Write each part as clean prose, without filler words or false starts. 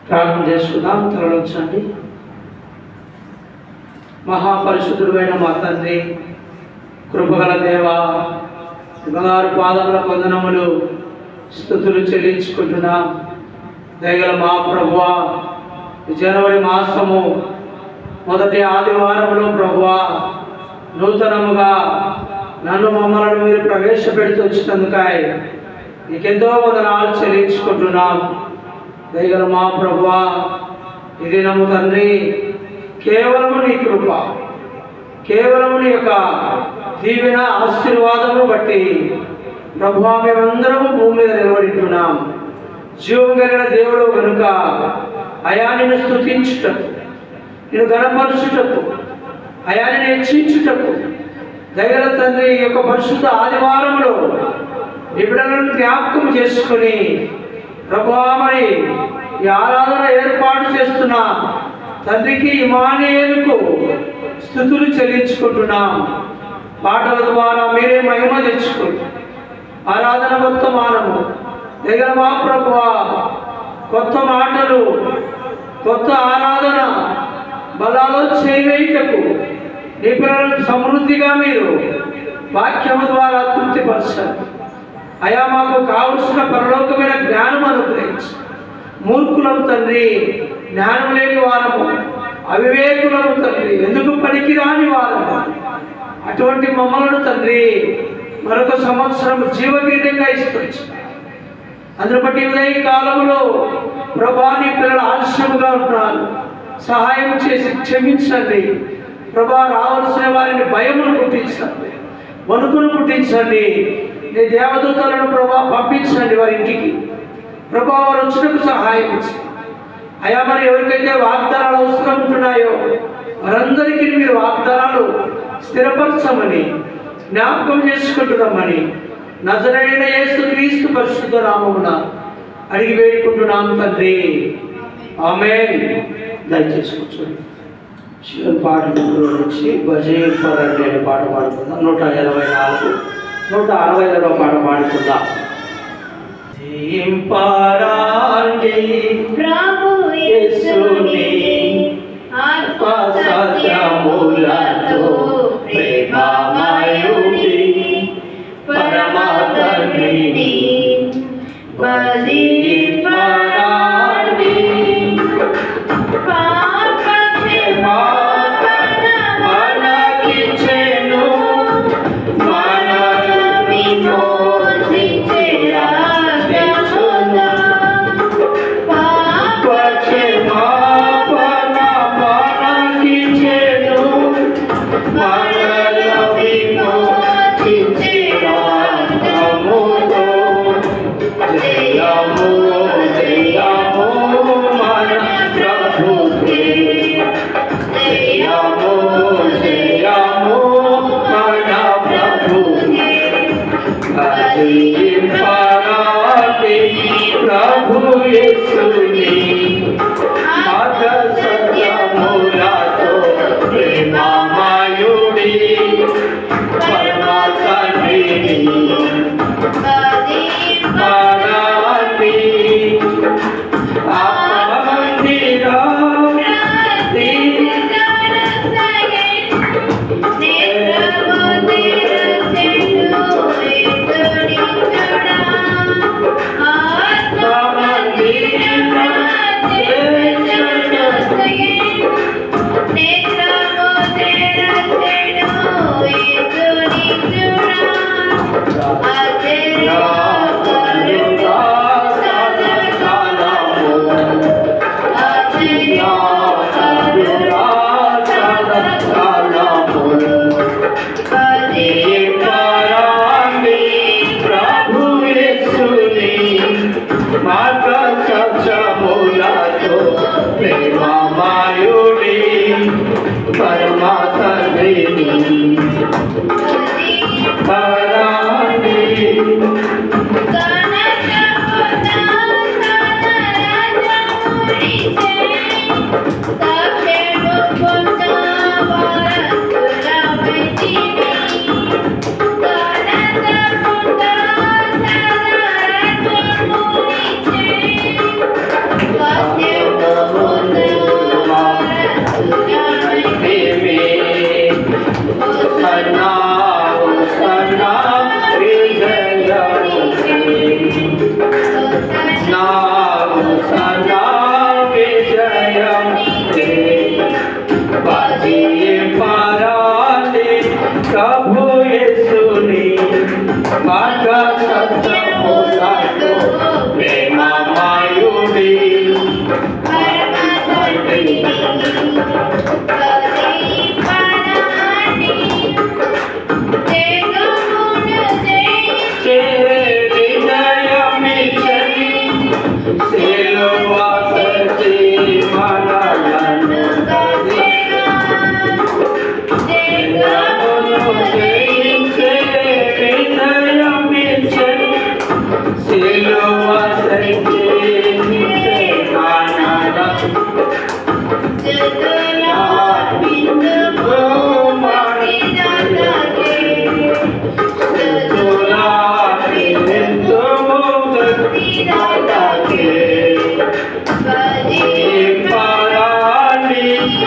ప్రార్థన చేసుకుందాం. తరలించండి. మహాపరిశుద్ధుడైన మా తండ్రి, కృపగల దేవ, బంగారు పాదముల వందనములు స్తుతులు చెల్లించుకుంటున్నాం. దయగల మా ప్రభువా, జనవరి మాసము మొదటి ఆదివారంలో ప్రభువా నూతనముగా నన్ను మమ్మల్ని మీరు ప్రవేశపెడుతూ వచ్చినందుకాయ నీకెంతో వందనాలు చెల్లించుకుంటున్నాం. దయగల మా ప్రభువా, ఇది నమ్ము తండ్రి, కేవలము నీ కృప, కేవలము నీ యొక్క దీవెన ఆశీర్వాదము బట్టి ప్రభువా మేమందరము భూమి మీద నిలబడుతున్నాం. జీవం కలిగిన దేవుడు కనుక అయా నిన్ను స్తుతించుటకు, నిన్ను గణపరచుటకు, అయా నిన్ను హెచ్చించుటకు దయగల తండ్రి ఈ యొక్క పరిశుద్ధ ఆదివారంలో నిబిడలను జ్ఞాపకం చేసుకుని ప్రభువా మరి ఈ ఆరాధన ఏర్పాటు చేస్తున్న తండ్రికి ఇమానుయేలుకు స్తుతులు చెల్లించుకుంటున్నాం. పాటల ద్వారా మీరే మహిమ తెచ్చుకుని ఆరాధన వర్తమానము దగ్గర మా ప్రభువా కొత్త మాటలు, కొత్త ఆరాధన బలాలో చేవేయటకు నీ పిల్లలను సమృద్ధిగా మీరు వాక్యము ద్వారా తృప్తిపరచాలి. అయా మాకు కావలసిన పరలోకమైన జ్ఞానం అనుగ్రహించి, మూర్ఖులము తండ్రి, జ్ఞానం లేని వారము, అవివేకులము తండ్రి, ఎందుకు పనికిరాని వారము, అటువంటి మమ్మలను తండ్రి మరొక సంవత్సరం జీవకీటంగా ఇస్తుంది. అందును బట్టి ఉదయ కాలంలో ప్రభా నీ పిల్లలు ఆలస్యముగా ఉంటున్నారు, సహాయం చేసి క్షమించండి ప్రభా. రావాల్సిన వారిని భయమును పుట్టించండి, వణుకును పుట్టించండి. నీ దేవదూతలను ప్రభా పంపించండి వారి ఇంటికి ప్రభా, వారు వచ్చుటకు సహాయం చేయండి. అయా మరి ఎవరికైతే వాగ్దానాలు అవసరం ఉంటున్నాయో వారందరికీ మీరు వాగ్దానాలు స్థిరపరచమని జ్ఞాపకం చేసుకుంటున్నామని నజరేయుడైన యేసుక్రీస్తు పరిశుద్ధ నామమున అడిగి వేడుకుంటున్నాం తండ్రి, ఆమేన్. దయచేసి కూర్చోండి. శివుని పాటలో నుంచి భజన్ పరండి అనే పాట పాడుకుందాం. 184, 160వ పాట పాడుకుందాం. జయింపరాండి ప్రభు యేసుని ఆత్మసత్యములతో ప్రేమమయుడి పరమ తండ్రిని భజింపరాండి. మనకిచ్చెను మనను విమోచించెరా పాపక్షమాపణ మనకిచ్చెను మనను విమోచించెరా నమోతో జయము జయము మన ప్రభుకే, జయము జయము మన ప్రభుకే. భజింపరాండి ప్రభు యేసుని సత్యములతో ప్రేమమయుడి పరమ తండ్రిని భజింపరాండి. Deus. సదా విజయం బాజియే పారాలి ప్రభు యేసుని మార్గ సత్యములతో ప్రేమమయుడి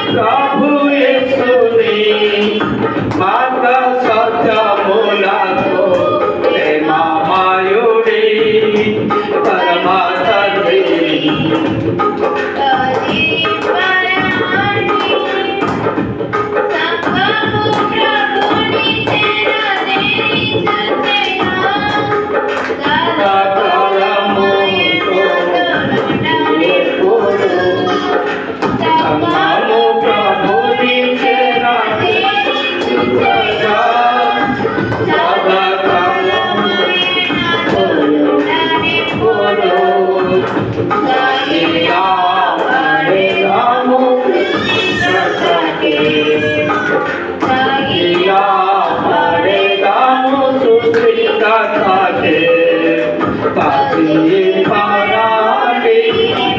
ప్రభు యేసుని మార్గ సత్యములతో ప్రేమమయుడి పరమ తండ్రి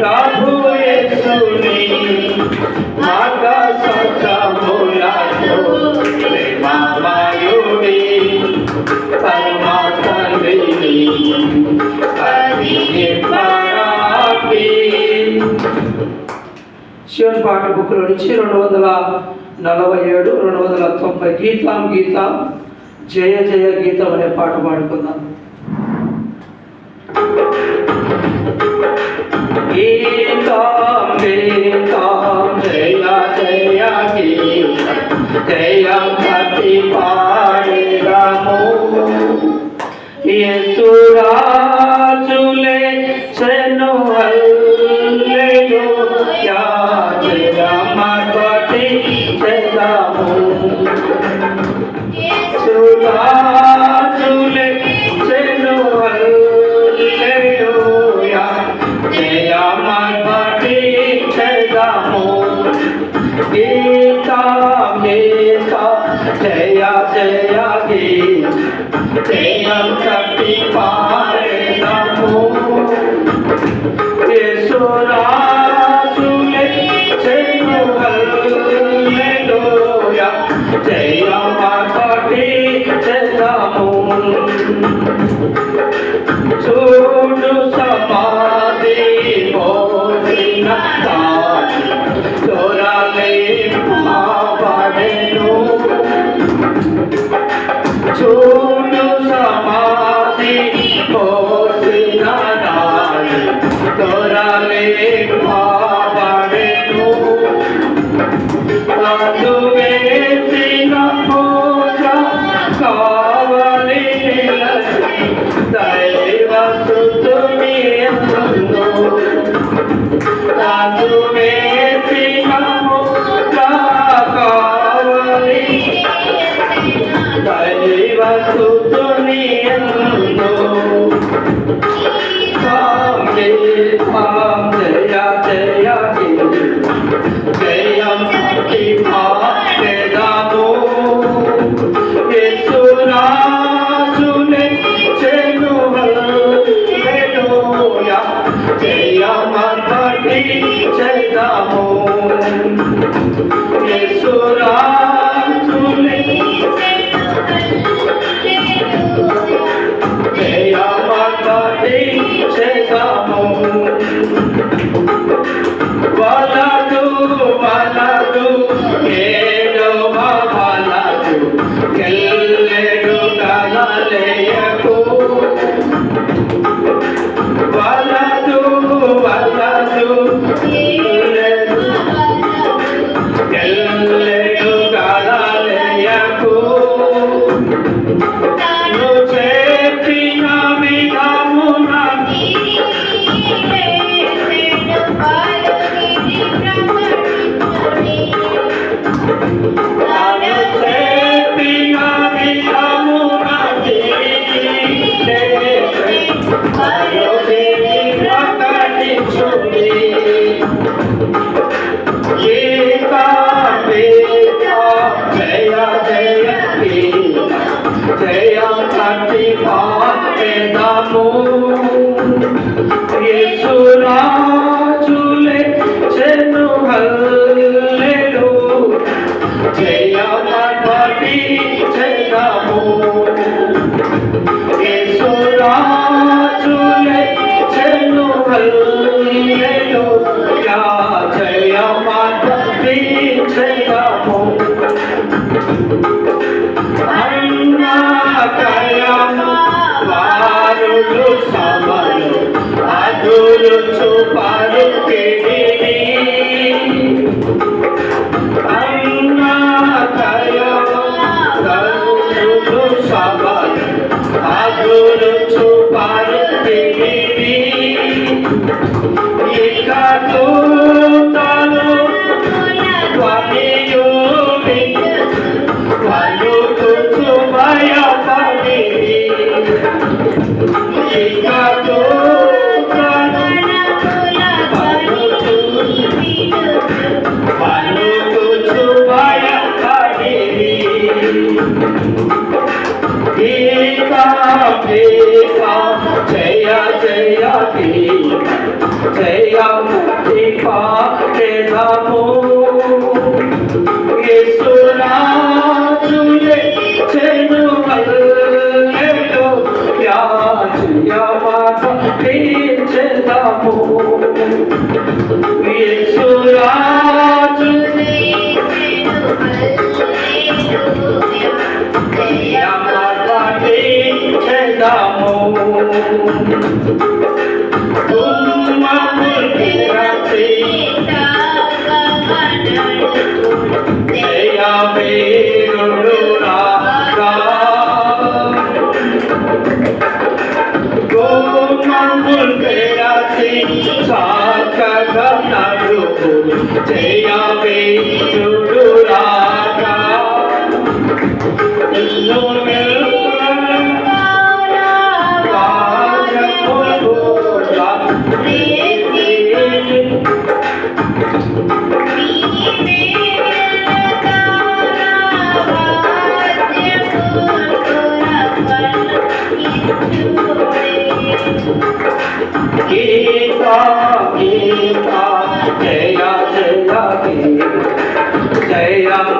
ప్రభు యేసుని మార్గ సత్యములతో ప్రేమమయుడి పరమ తండ్రిని శివన్ పాట బుక్లో నుంచి 247 290 గీతం గీతం జయ జయ గీతం అనే పాట పాడుకుందాం. గీతం గీతం జయ జయ గీతం జయం భక్తి పాడేదము యేసురాజులే చెను హల్లెలూయా జయమ భక్తి చేద్దాము యేసురాజులే చెను హల్లెలూయా జయమ భక్తి చేద్దాము గీతం గీతం జయ జయ గీతం జయం కట్టి పాడేదము యేసురాజులే చెను హల్లెలూయా జయమ భక్తి చేద్దాము చూడు సమాధి మోసిన తోరాలే పాడెను చూడు సమాధి మోసిన తోరాలే పాడెను అందు వేసిన పూజ కావలి దైవ సుతుని ఎందు అందు వేసిన పూజ కావలి దైవ సుతుని ఎందు జయ జయ జయం భక్తి పాడేదము యేసురాజులే చెను హల్లెలూయా జయమ భక్తి చేద్దాము యేసురాజులే జయమ భక్తి చేద్దాము వలదు వలదు ఏడవ వలదు కెల్లెడు కలలేయకు వలదు వలదు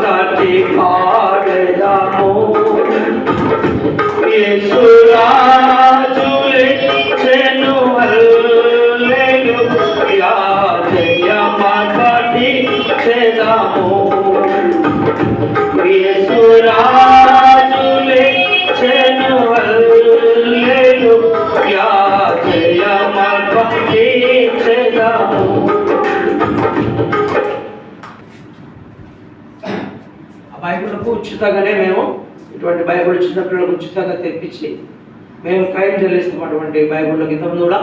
కట్టి పాడెదము యేసురాజు లెచ్చెను హల్లెలూయా జయమాత తీర్చెదము యేసురాజు జయమాత తీర్చెదము బైబిల్కు ఉచితంగానే మేము ఇటువంటి బైబిల్ చిన్నపిల్లలకు ఉచితంగా తెప్పించి మేము క్రైమ్ చెల్లిస్తాం. అటువంటి బైబిల్లోకి ఇంతకుముందు కూడా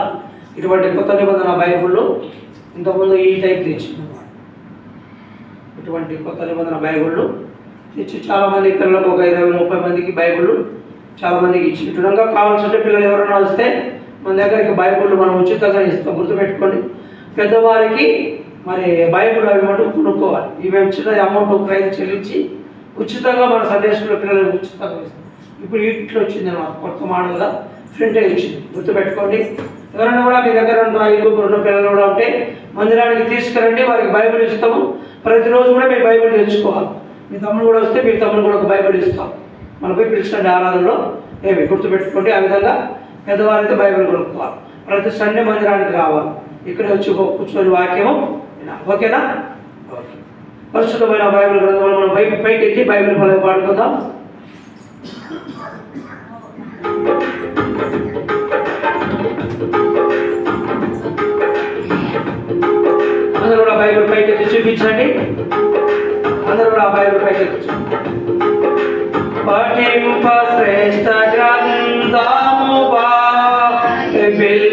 ఇటువంటి కొత్త నిబంధన బైబిల్లో ఇంతకుముందు ఈ టైప్ తెచ్చిందన్నమాట. ఇటువంటి కొత్త నిబంధన బైబిళ్ళు తెచ్చి చాలామంది పిల్లలకు ఒక 20-30 మందికి బైబిళ్ళు చాలామందికి ఇచ్చి విధంగా కావాల్సింటే పిల్లలు ఎవరైనా వస్తే మన దగ్గరికి బైబిళ్ళు మనం ఉచితంగా ఇస్తాం. గుర్తుపెట్టుకోండి, పెద్దవారికి మరి బైబిల్ అవి మటు కొనుక్కోవాలి. ఇవేమి చిన్న అమౌంట్ క్రైమ్ చెల్లించి ఉచితంగా మన సండే స్కూల్ పిల్లలకు ఉచితంగా ఇస్తాం. ఇప్పుడు ఇట్లా వచ్చింది అన్నమాట, కొత్త మోడల్గా ప్రింటేజ్ వచ్చింది. గుర్తుపెట్టుకోండి, ఎవరైనా కూడా మీ దగ్గర ఉన్న పిల్లలు కూడా ఉంటే మందిరానికి తీసుకురండి, వారికి బైబిల్ ఇస్తాము. ప్రతిరోజు కూడా మీరు బైబిల్ తెచ్చుకోవాలి. మీ తమ్ముడు కూడా వస్తే మీ తమ్ముడు కూడా ఒక బైబిల్ ఇస్తాం. మనం పోయి పిలిచిన ఆరాధనలో ఏమి గుర్తుపెట్టుకోండి. ఆ విధంగా పెద్దవారైతే బైబిల్ కొనుక్కోవాలి. ప్రతి సండే మందిరానికి రావాలి, ఇక్కడ వచ్చి కూర్చొని వాక్యము వినాలి. ఓకేనా? ఓకే. పరిశుద్ధమైన బైబిల్ గ్రంథంలో మనం పైకి ఎక్కి బైబిల్ మనం పాడుకుందాం. అందరూ కూడా బైబిల్ పైకి ఎత్తి చూపించండి. అందరూ కూడా బైబిల్ పైకి ఎత్తి పఠింప శ్రేష్ఠ గ్రంథము బైబిల్,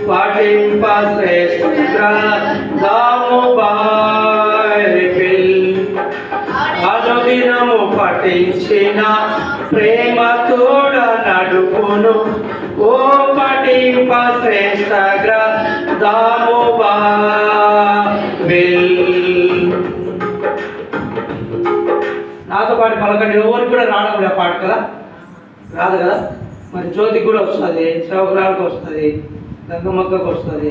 పఠింప శ్రేష్ఠ గ్రంథము బైబిల్, అనుదినము పఠించిన ప్రేమ తోడ నడుపును. ఓ పఠింప శ్రేష్ఠ గ్రంథము బైబిల్. నాతో పాటు పలకండి. ఎవరికి కూడా రావడం లేదు పాట కదా, రాదు కదా. మరి జ్యోతికి కూడా వస్తుంది, సేవకురాలకు వస్తుంది, గంగమ్మక్కకు వస్తుంది.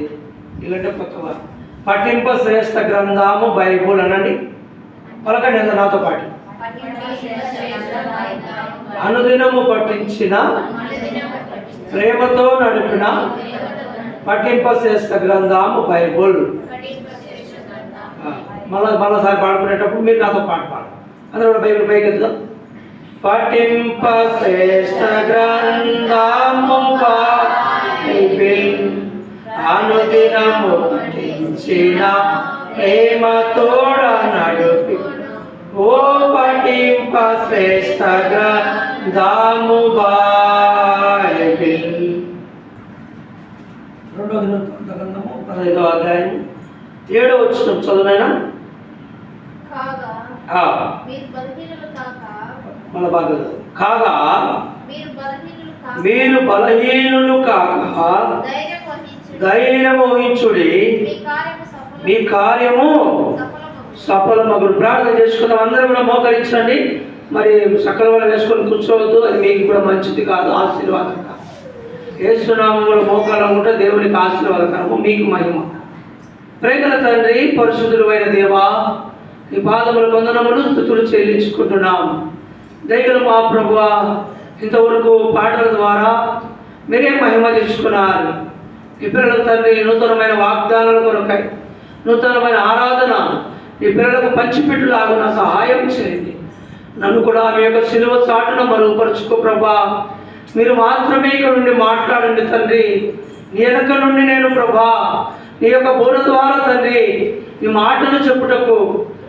ఇలాంటి కొత్తగా పఠింప శ్రేష్ఠ గ్రంథము బైబుల్ అనండి. పలకండి అందరూ నాతో పాటు. అనుదినము పఠించిన ప్రేమతో నడిపిన పఠింప శ్రేష్ఠ గ్రంథము బైబుల్. మళ్ళీసారి పాడుకునేటప్పుడు మీరు నాతో పాట పాడు. అందరూ కూడా బైబిల్ పైకి ఎత్తుదాం. పఠింప శ్రేష్ఠ గ్రంథము బైబిల్, అనుదినము పఠించిన ప్రేమ తోడ నడిపి. ఓ పఠింప శ్రేష్ఠ గ్రంథము బైబిల్. 2వ గ్రంథము 15వ అధ్యాయం 7వ వచనం చదువునైనా. మన బాగా కాగా మీరు బలహీనులు కాక ధైర్యం వహించుడి, మీ కార్యము సఫలమగును. ప్రార్థన చేసుకుందాం. అందరూ కూడా మోకరించండి. మరి సకల వల్ల వేసుకొని కూర్చోవద్దు, అది మీకు కూడా మంచిది కాదు, ఆశీర్వాదం కాదు. యేసు నామములో మోకాలం ఉంటే దేవునికి ఆశీర్వాదకరము, మీకు మహిమ. ప్రేమల తండ్రి, పరిశుద్ధుడు అయిన దేవా, ఈ పాదముల వందనములు స్తుతులు చెల్లించుకుంటున్నాం. దయగల మా ప్రభువా, ఇంతవరకు పాటల ద్వారా మీరే మహిమ తెచ్చుకున్నారు. ఈ పిల్లల తండ్రి నూతనమైన వాగ్దానాల కొరకై, నూతనమైన ఆరాధన ఈ పిల్లలకు పంచిపెట్టులాగున సహాయం చేయండి. నన్ను కూడా మీ యొక్క శిలువ చాటున మరుగుపరుచుకో ప్రభా. మీరు మాత్రమే ఇక్కడ నుండి మాట్లాడండి తండ్రి. నీ వెనక నుండి నేను ప్రభా, నీ యొక్క బోధ ద్వారా తండ్రి ఈ మాటలు చెప్పుటకు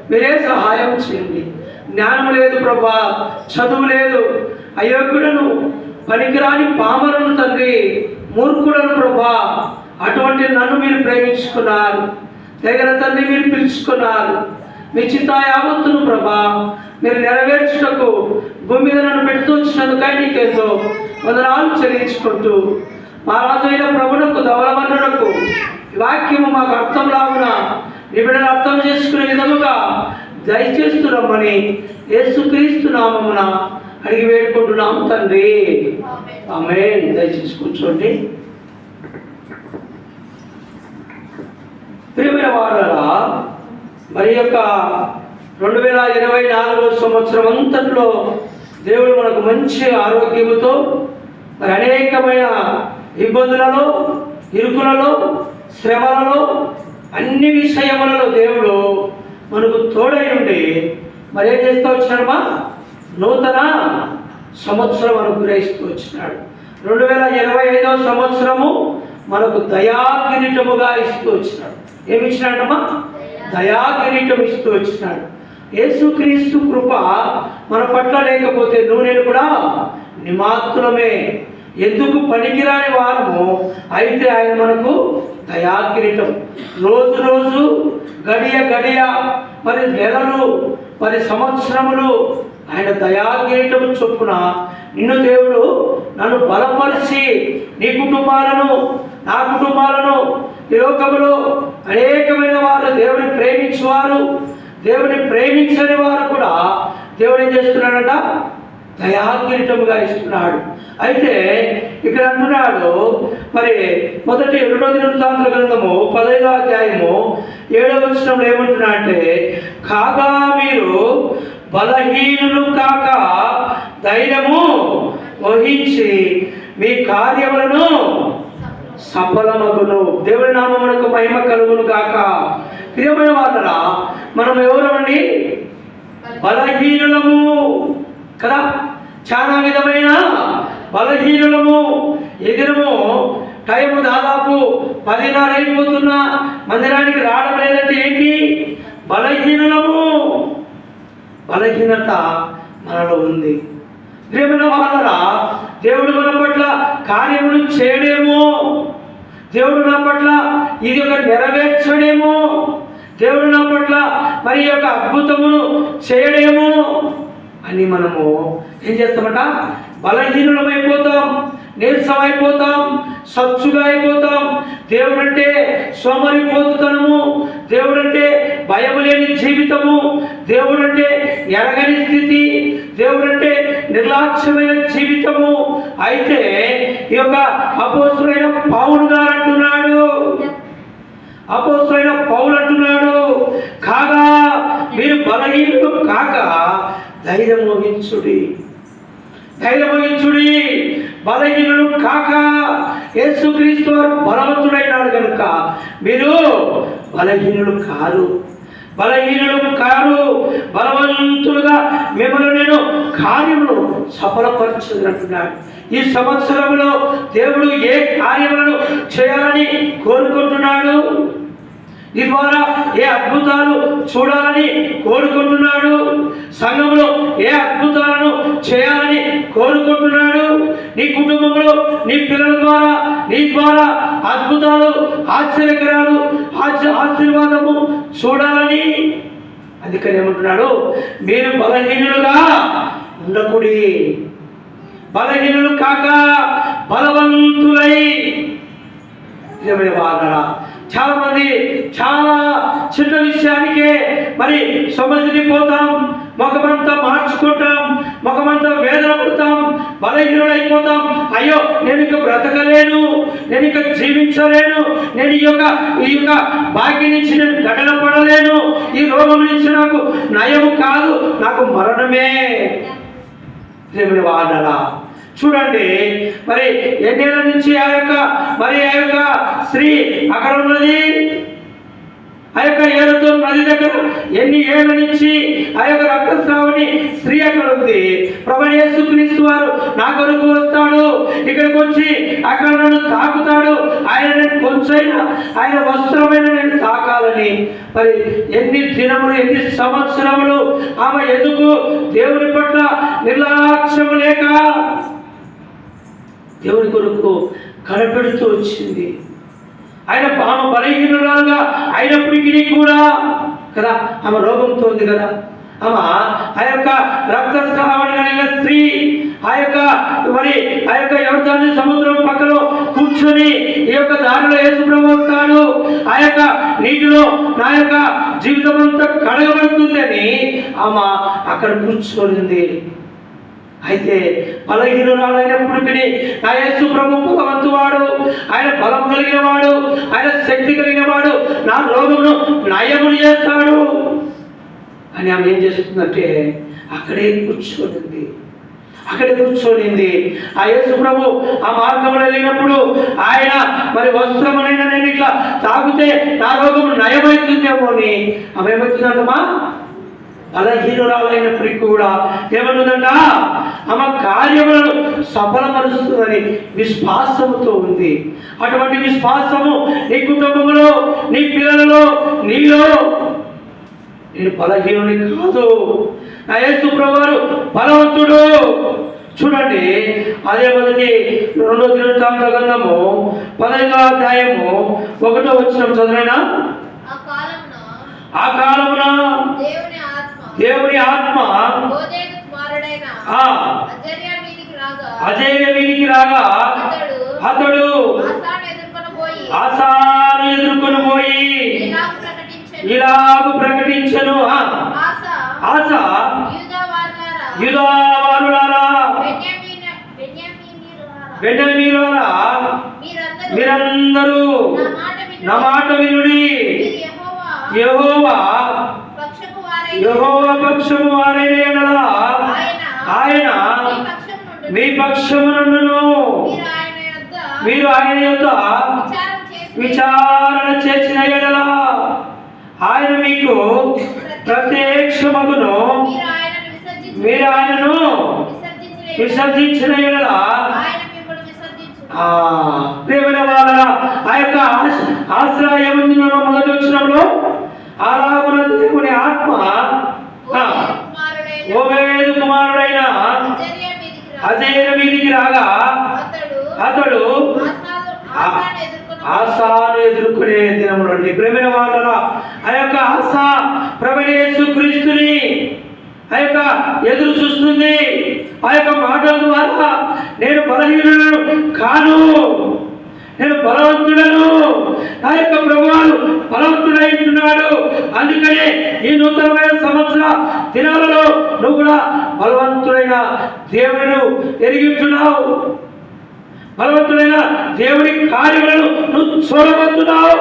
మీరే సహాయం చేయండి. జ్ఞానం లేదు ప్రభా, చదువు లేదు, అయోగ్యుడను, పనికిరాని పామరును తండ్రి, మూర్ఖుడను ప్రభా. అటువంటి నన్ను మీరు ప్రేమించుకున్నారు. దగ్గర తండ్రి మీరు పిలుచుకున్నారు. మీ చిత్త యావత్తును ప్రభా మీరు నెరవేర్చుటకు భూమి మీద నన్ను పెడుతూ వచ్చినందుకై నీకెంతో వందనాలు చెల్లించుకుంటూ, మా రాజు అయిన ప్రభునకు, ధవలవర్ణునకు వాక్యము మాకు అర్థం లాగున నీ బిడ్డలు అర్థం చేసుకునే విధముగా దయచేస్తున్నామని యేసుక్రీస్తు నామమున అడిగి వేడుకుంటున్నాము తండ్రి. ఆమేన్. దయచేసి కూర్చోండి. ప్రియమైన వారలారా, మరి యొక్క 2024 సంవత్సరం అంతట్లో దేవుడు మనకు మంచి ఆరోగ్యముతో, మరి అనేకమైన ఇబ్బందులలో, ఇరుకులలో, శ్రమలలో, అన్ని విషయములలో దేవుడు మనకు తోడై ఉండి మరి ఏం చేస్తూ వచ్చినాడమ్మా? నూతన సంవత్సరం అనుగ్రహిస్తూ వచ్చినాడు. 2025వ సంవత్సరము మనకు దయాకిరీటముగా ఇస్తూ వచ్చినాడు. ఏమి ఇచ్చినాడమ్మా? దయాకిరీటం ఇస్తూ వచ్చినాడు. యేసుక్రీస్తు కృప మన పట్ల లేకపోతే నువ్వు నేను కూడా నిమాత్రమే, ఎందుకు పనికిరాని వారము. అయితే ఆయన మనకు దయాకిరీటం, రోజు రోజు, గడియ గడియ, మరి నెలలు, మరి సంవత్సరములు ఆయన దయాకిరీటం చొప్పున నిన్ను దేవుడు నన్ను బలపరిచి నీ కుటుంబాలను, నా కుటుంబాలను, ఈ లోకములో అనేకమైన వారు దేవుని ప్రేమించేవారు, దేవుని ప్రేమించని వారు కూడా దేవుడు ఏం చేస్తున్నాడట? దయాకిరీటముగా ఇస్తున్నాడు. అయితే ఇక్కడ అంటున్నాడు, మరి మొదటి 2వ దినవృత్తాంతుల గ్రంథము 15వ అధ్యాయము 7వ వచనంలో ఏమంటున్నా అంటే, కాగా మీరు బలహీనులు కాక ధైర్యము వహించి మీ కార్యములను సఫలమగును. దేవుని నామమునకు మహిమ కలుగును కాక. ప్రియమైన వాళ్ళరా, మనం ఎవరమండి? బలహీనులము కదా. చాలా విధమైన బలహీనులము. ఎదురము టైము దాదాపు 10:30 అయిపోతున్నా మందిరానికి రావడం లేదంటే ఏంటి? బలహీనులము. బలహీనత మనలో ఉంది. ప్రియమైన వాళ్ళరా, దేవుడు మన పట్ల కార్యములు చేయడేమో, దేవుడు నా పట్ల ఇది ఒక నెరవేర్చడేమో, దేవుడు నా పట్ల మరి యొక్క అద్భుతమును చేయడేమో అని మనము ఏం చేస్తామట? బలహీనులమైపోతాం, నీరసమైపోతాం, సచ్చుగా అయిపోతాం. దేవుడంటే సోమరిపోతుతనము, దేవుడంటే భయము లేని జీవితము, దేవుడంటే ఎరగని స్థితి, దేవుడంటే నిర్లక్ష్యమైన జీవితము. అయితే ఈ యొక్క అపోస్తులైన పౌలు గారు అంటున్నాడు, అపోస్తులైన పౌలు అంటున్నాడు, కాగా మీరు బలహీనులు కాక ధైర్యం వహించుడి, ధైర్యం వహించుడి. బలహీనులు కాక, యేసుక్రీస్తు వారు బలవంతుడైనాడు కనుక మీరు బలహీనులు కారు, బలహీనులు కారు. బలవంతులుగా మిమ్మల్ని నేను కార్యములు సఫలపరచునంటున్నాడు. ఈ సంవత్సరంలో దేవుడు ఏ కార్యములను చేయాలని కోరుకుంటున్నాడు? ఈ ద్వారా ఏ అద్భుతాలు చూడాలని కోరుకుంటున్నాడు? సంఘంలో ఏ అద్భుతాలను చేయాలని కోరుకుంటున్నాడు? నీ కుటుంబంలో నీ పిల్లల ద్వారా, నీ ద్వారా అద్భుతాలు, ఆశ్చర్యకరాలు, ఆశీర్వాదము చూడాలని. అందుకని ఏమంటున్నాడు? మీరు బలహీనులుగా ఉండకూడి, బలహీనులు కాక బలవంతులై. వాదరా, చాలా మంది చాలా చిన్న విషయానికే మరి సమస్యని పోతాం, ముఖమంతా మార్చుకుంటాం, ముఖమంతా వేదన పడతాం, బలహీనులైపోతాం. అయ్యో నేను ఇక బ్రతకలేను, నేను ఇక జీవించలేను, నేను ఈ యొక్క భాగ్యం నుంచి నేను గడన పడలేను, ఈ రోగం నుంచి నాకు నయము కాదు, నాకు మరణమే. దేవుని వాడలా చూడండి, మరి ఎన్నేళ్ళ నుంచి ఆ యొక్క స్త్రీ అక్కడ ఉన్నది, ఆ యొక్క ఏరుతో నది దగ్గర ఎన్ని ఏళ్ళ నుంచి ఆ యొక్క రక్తస్రావుని స్త్రీ అక్కడ ఉంది. ప్రభువైన యేసుక్రీస్తు వారు నా కొరకు వస్తాడు, ఇక్కడికి వచ్చి అక్కడ నన్ను తాకుతాడు, ఆయన నేను కొంచెమైనా ఆయన వస్త్రమైన నేను తాకాలని. మరి ఎన్ని దినములు, ఎన్ని సంవత్సరములు ఆమె ఎందుకు దేవుని పట్ల నిర్లక్ష్యము లేక దేవుని కొరకు కనపెడుతూ వచ్చింది. ఆయన ఆమె బలహీనురాలుగా అయినప్పటికీ కూడా కదా, ఆమె రోగంతో ఉంది కదా, ఆమె ఆ యొక్క రక్తస్రావణ కలిగిన స్త్రీ ఆ యొక్క యోర్దాను సముద్రం పక్కలో కూర్చొని ఈ యొక్క దారిలో యేసు ప్రభువు వస్తాడు, ఆ యొక్క నీటిలో నా యొక్క జీవితం అంతా కడగబడుతుందని ఆమె అక్కడ కూర్చొనింది. అయితే బలహీనురాలైనప్పటికీ నా యేసు ప్రభు బలవంతువాడు, ఆయన బలం కలిగిన వాడు, ఆయన శక్తి కలిగిన వాడు, నా రోగమును నయములు చేస్తాడు అని ఆమె ఏం చేస్తుందంటే అక్కడే కూర్చోనింది. ఆ యేసు ప్రభు ఆ మార్గంలో వెళ్ళినప్పుడు ఆయన మరి వస్త్రమునైనా నేను ఇట్లా తాగితే నా రోగము నయమవుతుందేమో అని ఆమె ఏమవుతుందంటమ్మా, బలహీనురాలైనప్పటికీ కూడా ఏమన్నదంట, ఆమె కార్యములను సఫలపరుస్తుందని విశ్వాసముతో ఉంది. అటువంటి విశ్వాసము నీ కుటుంబంలో, నీ పిల్లలలో, నీలో. నేను బలహీనుని కాదు, నా యేసు ప్రభువారు బలవంతుడు. చూడండి, అదే మొదటి 2 దినవృత్తాంత గ్రంథము 15వ అధ్యాయము 1వ వచనం చదివినా, ఆ కాలమున దేవుని ఆత్మ అజయ్య వీధికి రాగా అతడు ఆసాను ఎదుర్కొని పోయి ఇలాగు ప్రకటించను, ఆస యూదావారులారా, బెన్యామీనులారా, మీరందరూ నా మాట వినుడి. యెహోవా పక్షము వారైన యెడల ఆయన మీ పక్షమునుండును. మీరు ఆయన యొద్ద విచారణ చేసిన యెడల ఆయన మీకు ప్రత్యక్షమగును. మీరు ఆయనను విసర్జించిన యెడల ప్రియమైన వాళ్ళ ఆ యొక్క ఆశ్రయం మొదటి వచ్చినప్పుడు అలాగున దేవుని ఆత్మ ఓబేదు కుమారుడైన అజయ్య మీదికి రాగా అతడు ఆసాను ఎదుర్కొనే దినములు. ప్రియమైన వాళ్ళ ఆ యొక్క ఆశ ప్రభువైన యేసుక్రీస్తుని ఆ యొక్క ఎదురు చూస్తుంది. ఆ యొక్క మాటల ద్వారా నేను బలహీనులను కాను, నేను బలవంతుడను, నా యొక్క ప్రభువారు బలవంతుడైతున్నాడు. అందుకనే ఈ నూతనమైన సంవత్సర దినాలలో నువ్వు కూడా బలవంతుడైన దేవుని ఎరిగించున్నావు, బలవంతుడైన దేవుని కార్యములను నువ్వు చూడబోతున్నావు.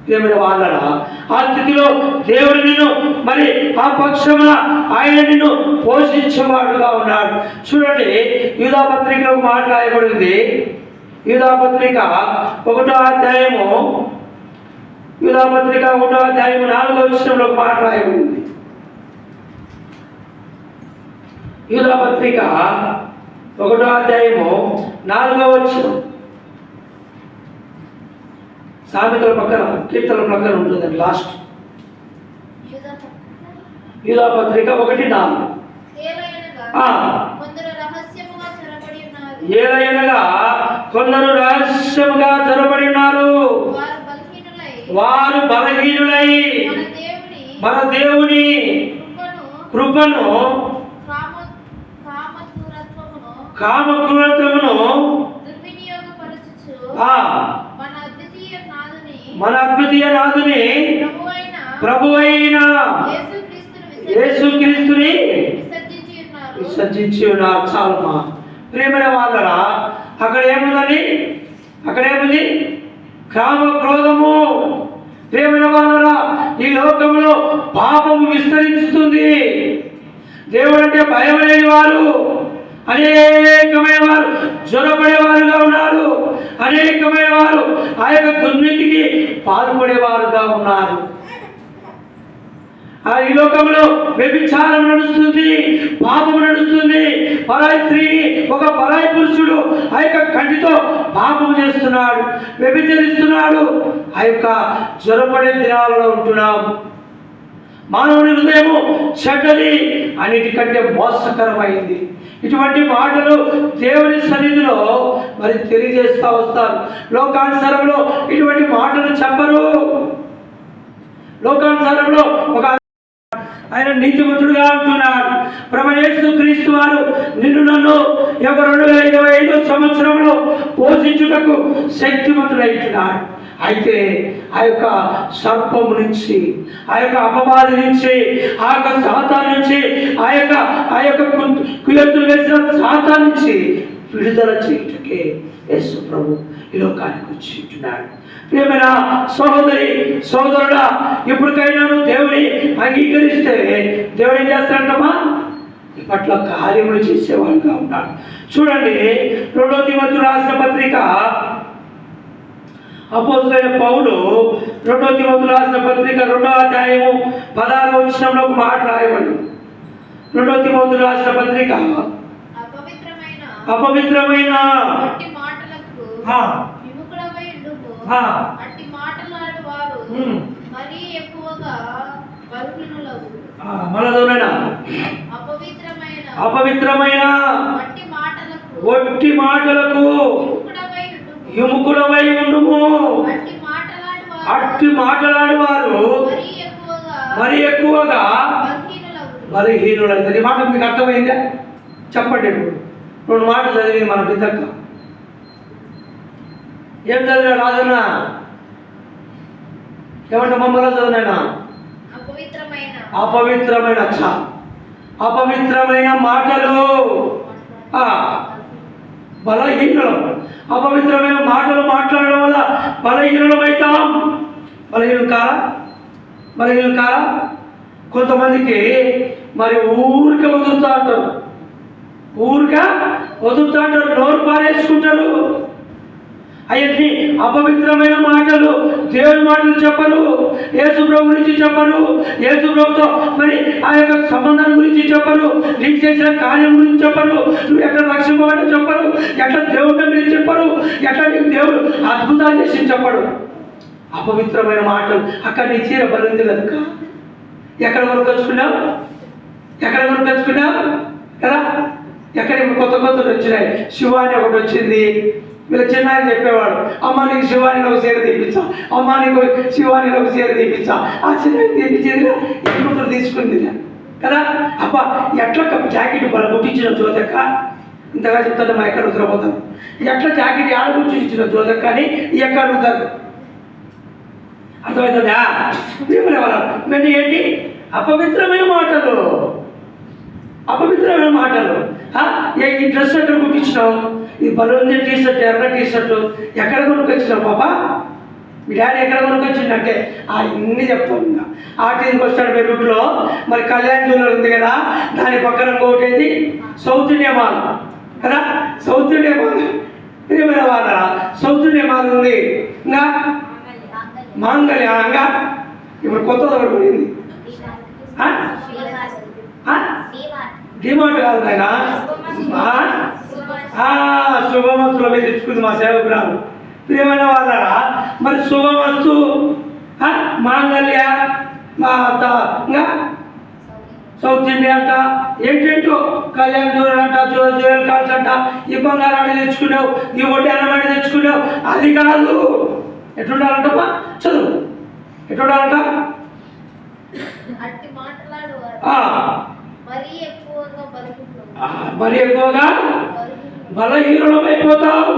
దేవుని వాళ్ళ ఆ స్థితిలో దేవుడు నిన్ను మరి ఆ పక్షమున ఆయన నిన్ను పోషించేవాడుగా ఉన్నాడు. చూడండి, యూదాపత్రికలో ఒక మాట రాయబడింది. యూదాపత్రిక 1వ అధ్యాయము 4వ వచనంలో ఒక మాట రాయబడింది. యూదాపత్రిక 1వ అధ్యాయము 4వ వచనం. సామెతల పక్కన, కీర్తనల పక్కన ఉంటుందండి లాస్ట్. యూదాపత్రిక 1:4. ఏలయనగా కొందరు రహస్యముగా చొరబడి ఉన్నారు, వారు బలహీనులై మన దేవుని కృపను కామక్రూరత్వమును మన అద్వితీయ నాథుని ప్రభువైన యేసుక్రీస్తుని విసర్జించి ఉన్నారు. చాలమ్మా ప్రియమైన వాళ్ళరా, అక్కడ ఏముంది కామ క్రోధము. ప్రియమైన వాళ్ళరా, ఈ లోకంలో పాపము విస్తరిస్తుంది. దేవుడు అంటే భయం లేని వారు అనేకమైన వారు జ్వరపడేవారుగా ఉన్నారు. అనేకమైన వారు ఆ యొక్క దుర్నీతికి పాల్పడేవారుగా ఉన్నారు. ఈ లోకంలో వ్యభిచారం నడుస్తుంది, పాపం నడుస్తుంది. పరాయి స్త్రీని ఒక పరాయి పురుషుడు ఆ యొక్క కంటితో పాపం చేస్తున్నాడు, వ్యభిచరిస్తున్నాడు. ఆ యొక్క జ్వరపడే దినాలలో ఉంటున్నాం. మానవుని హృదయము చెడ్డది, అన్నిటికంటే మోసకరమైంది. ఇటువంటి మాటలు దేవుని సన్నిధిలో మరి తెలియజేస్తూ వస్తారు. లోకానుసారంలో ఇటువంటి మాటలు చెప్పరు. లోకానుసారంలో ఒక ఆయన నీతిమంతుడుగా అంటున్నాడు. ప్రభు యేసు క్రీస్తు వారు నిన్ను నన్ను 2025 సంవత్సరంలో పోషించుటకు శక్తిమంతుడైతున్నాడు. అయితే ఆ యొక్క సర్పము నుంచి, ఆ యొక్క అపవాది నుంచి, ఆ యొక్క సాతాను నుంచి, ఆ యొక్క కుయత్తులు వేసిన సాతాను నుంచి విడుదల చేయుటకే యేసు ప్రభు ఈ లోకానికి వచ్చి ఉంటున్నాడు. ప్రియమైన సహోదరి సహోదరుడా, ఇప్పటికైనా నువ్వు దేవుని అంగీకరిస్తే దేవుడు ఏం చేస్తాడంటమ్మా? నీ పట్ల కార్యములు చేసేవాడుగా ఉన్నాడు. చూడండి, 2 తిమోతి రాసిన పత్రిక అపోస్తలుడైన పౌలు 2 తిమోతి రాసిన పత్రిక 2వ అధ్యాయము 16వ వచనంలో ఒక మాట రాయబడి, 2 తిమోతి రాసిన పత్రిక అపవిత్రమైన అపవిత్రమైన ఒట్టి మాటలకు విముఖుడమై ఉండుము. అట్టి మాట్లాడేవారు మరి ఎక్కువగా బలహీనులైతే. ఈ మాట మీకు అర్థమైందా? చెప్పండి. ఇప్పుడు 2 మాటలు చదివి మన బిడ్డక్క ఏం చదివినా రాజన్నా? ఏమంటే మమ్మల్ని చదివినా అపవిత్రమైన మాటలు బలహీనులం. అపవిత్రమైన మాటలు మాట్లాడడం వల్ల బలహీనులమవుతాం. బలహీనులు కారా? కొంతమందికి మరి ఊరికే వదులుతూ అంటారు, నోరు పారేసుకుంటారు. అవన్నీ అపవిత్రమైన మాటలు. దేవుని మాటలు చెప్పరు, యేసు ప్రభు గురించి చెప్పరు, యేసు ప్రభుతో మరి ఆ యొక్క సంబంధం గురించి చెప్పరు, నీకు చేసిన కార్యం గురించి చెప్పరు, నువ్వు ఎట్లా రక్షింపబడ్డా చెప్పరు, ఎట్లా దేవుడి గురించి చెప్పరు, ఎట్లా నీకు దేవుడు అద్భుతాలు చేసి చెప్పడు. అపవిత్రమైన మాటలు. అక్కడ నీ చీర బలింది కనుక ఎక్కడ కొనుకొచ్చుకున్నావు కదా? ఎక్కడ కొత్త వచ్చినాయి. శివాని ఒకటి వచ్చింది. వీళ్ళ చిన్నాయన చెప్పేవాడు, అమ్మ నీకు శివాని ఒక చీర తీపించా, అమ్మ నీకు శివాని ఒక చీర తీపించా. ఆ చిన్న తీపించేది ఎప్పుడు తీసుకుంది కదా. అబ్బా ఎట్లా జాకెట్ బల కుట్టించిన జోదక్క, ఇంతగా చెప్తాను మా ఎక్కడ ఉత్తరపోతాను. ఎట్లా జాకెట్ ఆడ కుట్టించిన జోదక్క అని ఎక్కడ అడుగుతారు. అర్థమవుతుందా? మరి ఏంటి? అపవిత్రమైన మాటలు. ఈ డ్రెస్ ఎక్కడ కుట్టించినావు? ఈ బలూన్ టీషర్ట్, ఎర్ర టీషర్టు ఎక్కడ కొనుక్కొచ్చినావు పాప? మీ డాడీ ఎక్కడ కొనుక్కొచ్చిందంటే ఇన్ని చెప్తాం. ఇంకా ఆర్టీసీకి వస్తాడు బెంగళూరులో. మరి కళ్యాణ్ జ్యువెలర్ ఉంది కదా, దాని పక్కన ఇంకోటి సౌత్ ఇండియా మాల్ కదా. సౌత్ ఇండియా మాల్ ప్రియమైన వాళ్ళ సౌత్ ఇండియా మాల్ ఉంది. ఇంకా మాంగళ్యంగా ఇప్పుడు కొత్తది ఒకటి పడింది. డిమార్ట్ కాదు ఆయన, శుభమస్తుల మీద తెచ్చుకుంది మా సేవకురాలు. ప్రియమైన వాళ్ళరా, మరి శుభమస్తు, మాంగళ్య, ఇంకా సౌత్ ఇండియా అంట, ఏంటంటో కళ్యాణ్ జ్యువెలర్ అంట, జ్యువెల్ కార్డ్స్ అంట. ఈ బంగారాన్ని తెచ్చుకున్నావు, ఈ వడ్డీ అన్నమాట తెచ్చుకున్నావు. అది కాదు. ఎట్లుండాలంటమ్మా? చదువు. ఎట్లుండాలంట? మరి ఎక్కువగా బలహీనులమైపోతాం.